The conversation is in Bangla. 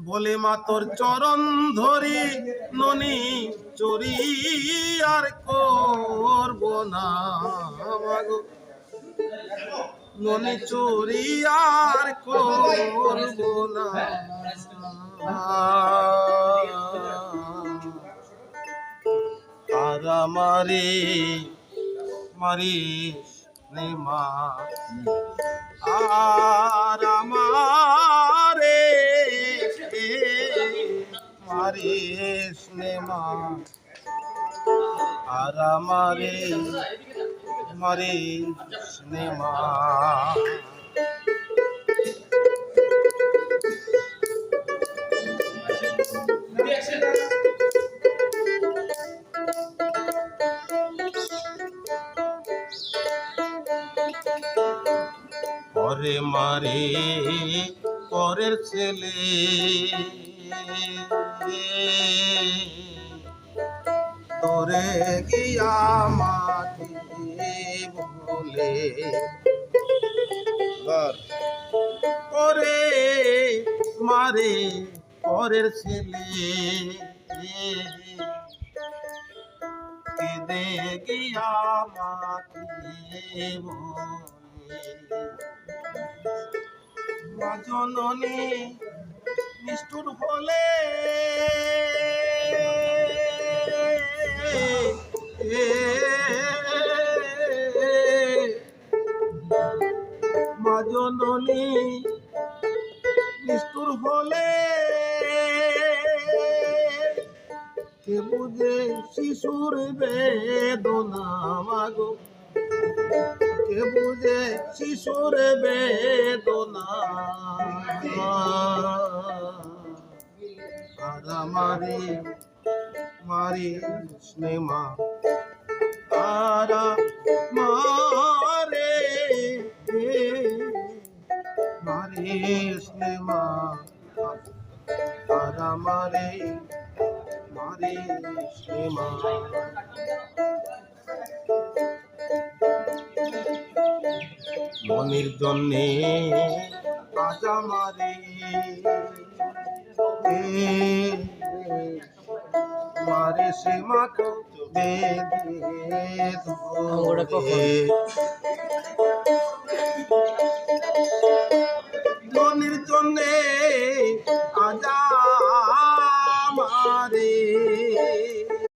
বলে মা তোর চরণ ধরি ননি চুরি আর করব না মাগো, ননি চুরি আর করব না। আর আমারে মারিস নে মা, আর আমারে মারিস নে মা, আর আমারে মারিস নে মা। পরে মারে পরের ছেলে তোরে গিয়া মাটি বলে, পরে মারে পরের ছেলে কেঁদে গিয়া মাটি বলে। মা জননী নিষ্ঠুর হলে মা জননী নিষ্ঠুর হলে কে বুঝে শিশুর বেদনা মাগো, কে বুঝে শিশুর বেদনা। আর আমারে মারিস নে মা, আর আমারে মারিস নে মা, আর আমারে মারিস নে মা। মনির জন্যে আজ আমারে মারে সে মাকে বেঁধে ধরে। মনির জন্যে আজ